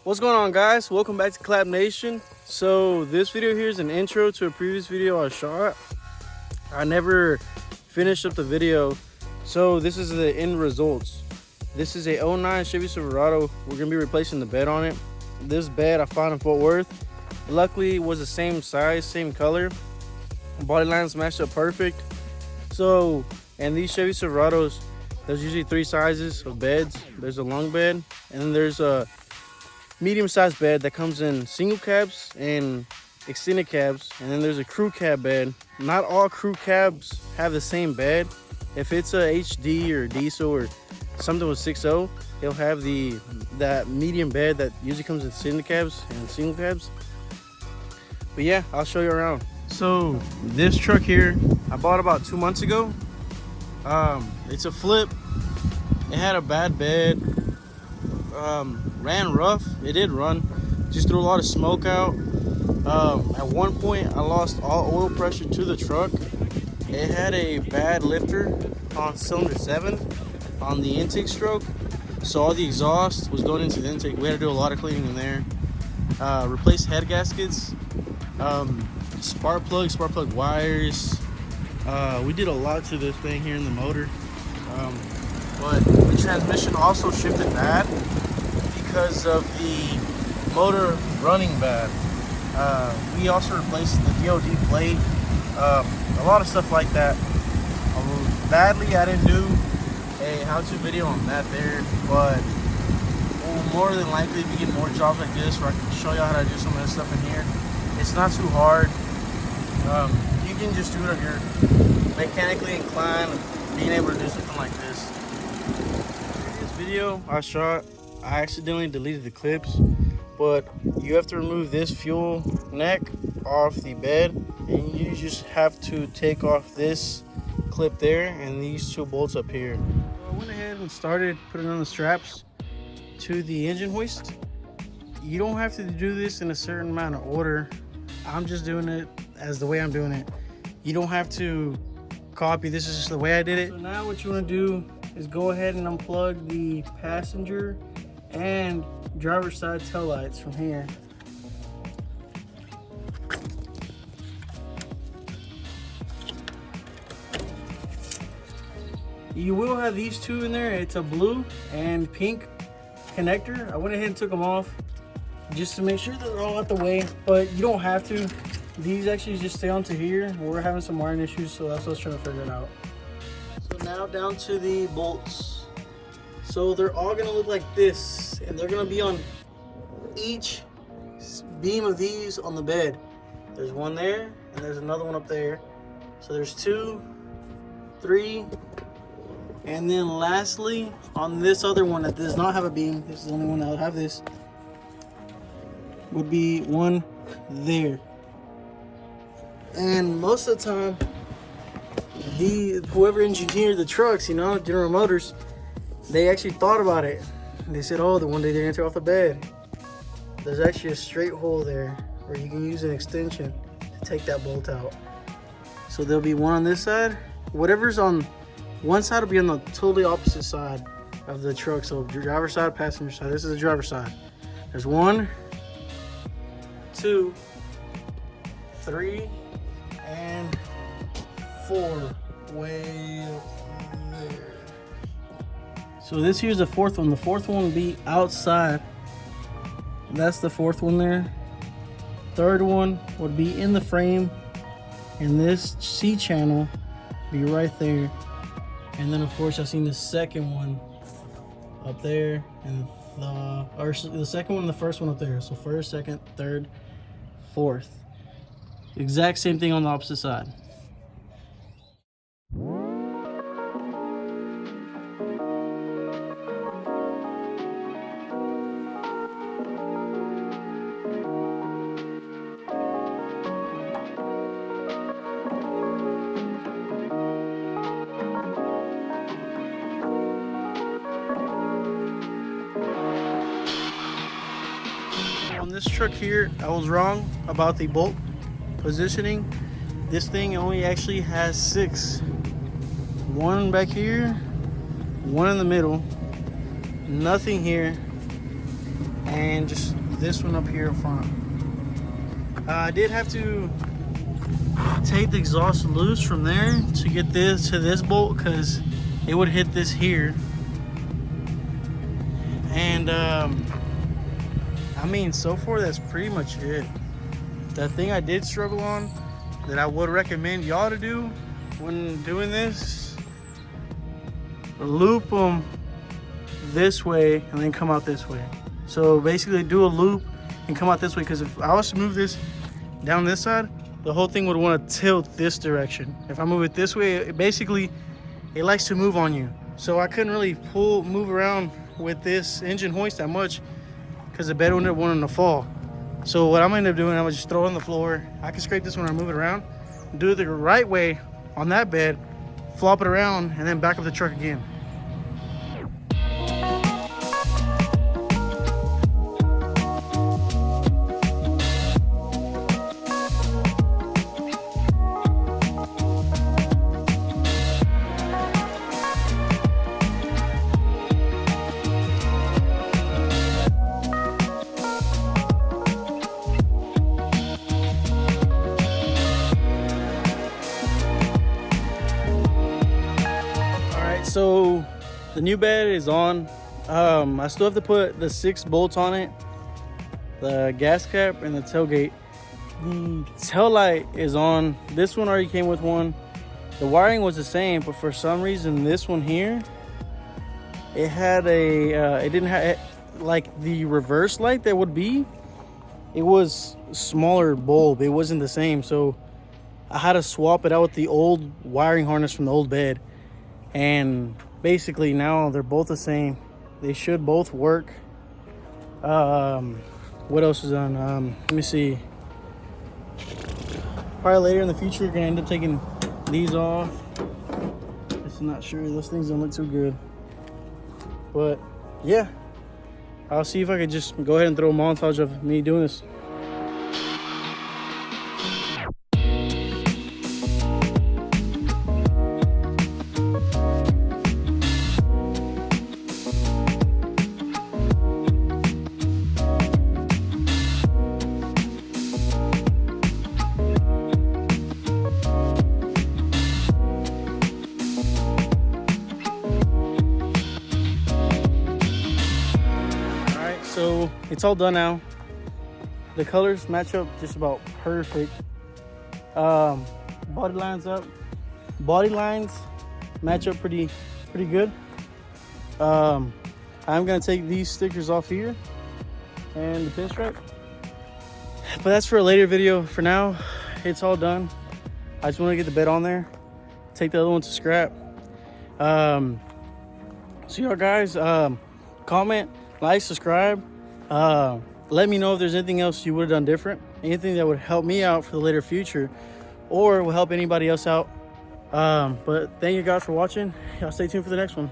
What's going on, guys? Welcome back to Clap Nation. So this video here is an intro to a previous video I shot. I never finished up the video, so this is the end results. This is a 09 Chevy Silverado. We're gonna be replacing the bed on it. This bed I found in Fort Worth. Luckily it was the same size, same color. Body lines matched up perfect. So, and these Chevy Silverados, there's usually three sizes of beds. There's a long bed, and then there's a medium-sized bed that comes in single cabs and extended cabs, and then there's a crew cab bed. Not all crew cabs have the same bed. If it's a HD or diesel or something with 6.0, it'll have that medium bed that usually comes in extended cabs and single cabs. But yeah, I'll show you around. So this truck here I bought about 2 months ago. It's a flip. It had a bad bed. Ran rough. It did run, just threw a lot of smoke out. At one point I lost all oil pressure to the truck. It had a bad lifter on cylinder 7 on the intake stroke, so all the exhaust was going into the intake. We had to do a lot of cleaning in there. Replace head gaskets, spark plug wires. We did a lot to this thing here in the motor. But the transmission also shifted bad because of the motor running bad. We also replaced the DOD plate, a lot of stuff like that. Badly, I didn't do a how-to video on that there, but we'll more than likely be getting more jobs like this where I can show you how to do some of this stuff in here. It's not too hard. You can just do it if you're mechanically inclined, being able to do something like this. This video I shot, I accidentally deleted the clips, but you have to remove this fuel neck off the bed, and you just have to take off this clip there and these two bolts up here. So I went ahead and started putting on the straps to the engine hoist. You don't have to do this in a certain amount of order. I'm just doing it as the way I'm doing it. You don't have to copy. This is just the way I did it. So now what you want to do is go ahead and unplug the passenger and driver's side tail lights from here. You will have these two in there. It's a blue and pink connector. I went ahead and took them off just to make sure they're all out the way, but you don't have to. These actually just stay onto here. We're having some wiring issues, so that's what I was trying to figure it out. So now down to the bolts. So they're all gonna look like this, and they're gonna be on each beam of these on the bed. There's one there, and there's another one up there. So there's 2, 3, and then lastly, on this other one that does not have a beam, this is the only one that would have this, would be one there. And most of the time, whoever engineered the trucks, you know, General Motors, they actually thought about it. They said, oh, the one day they're gonna take off the bed. There's actually a straight hole there where you can use an extension to take that bolt out. So there'll be one on this side. Whatever's on one side will be on the totally opposite side of the truck. So driver's side, passenger side. This is the driver's side. There's 1, 2, 3, and 4 way up there. So this here's the fourth one. The fourth one will be outside. That's the fourth one there. Third one would be in the frame, and this C channel be right there. And then of course I've seen the second one up there, and the second one and the first one up there. So first, second, third, fourth. Exact same thing on the opposite side. On this truck here, I was wrong about the bolt positioning. This thing only actually has 6. 1 back here, 1 in the middle, nothing here, and just this one up here in front. I did have to take the exhaust loose from there to get this to this bolt, because it would hit this here. And I mean, so far that's pretty much it. The thing I did struggle on that I would recommend y'all to do when doing this, loop them this way and then come out this way. So basically do a loop and come out this way, because if I was to move this down this side, the whole thing would want to tilt this direction. If I move it this way, it likes to move on you. So I couldn't really move around with this engine hoist that much, because the bed would end up wanting to fall. So what I'm gonna end up doing, I'm gonna just throw it on the floor. I can scrape this when I move it around, do it the right way on that bed, flop it around, and then back up the truck again. So the new bed is on. I still have to put the 6 bolts on it, the gas cap and the tailgate. The tail light is on. This one already came with one. The wiring was the same, but for some reason this one here, it had it didn't have like the reverse light that would be. It was a smaller bulb. It wasn't the same, so I had to swap it out with the old wiring harness from the old bed. And basically now they're both the same. They should both work. What else is on? Let me see. Probably later in the future, you're gonna end up taking these off. Just not sure. Those things don't look too good. But yeah, I'll see if I could just go ahead and throw a montage of me doing this. So it's all done now. The colors match up just about perfect. Body lines match up pretty good. I'm gonna take these stickers off here and the pinstripe, but that's for a later video. For now, it's all done. I just want to get the bed on there, take the other one to scrap. So y'all guys, comment, like, subscribe. Let me know if there's anything else you would have done different, anything that would help me out for the later future, or will help anybody else out. But thank you guys for watching. Y'all stay tuned for the next one.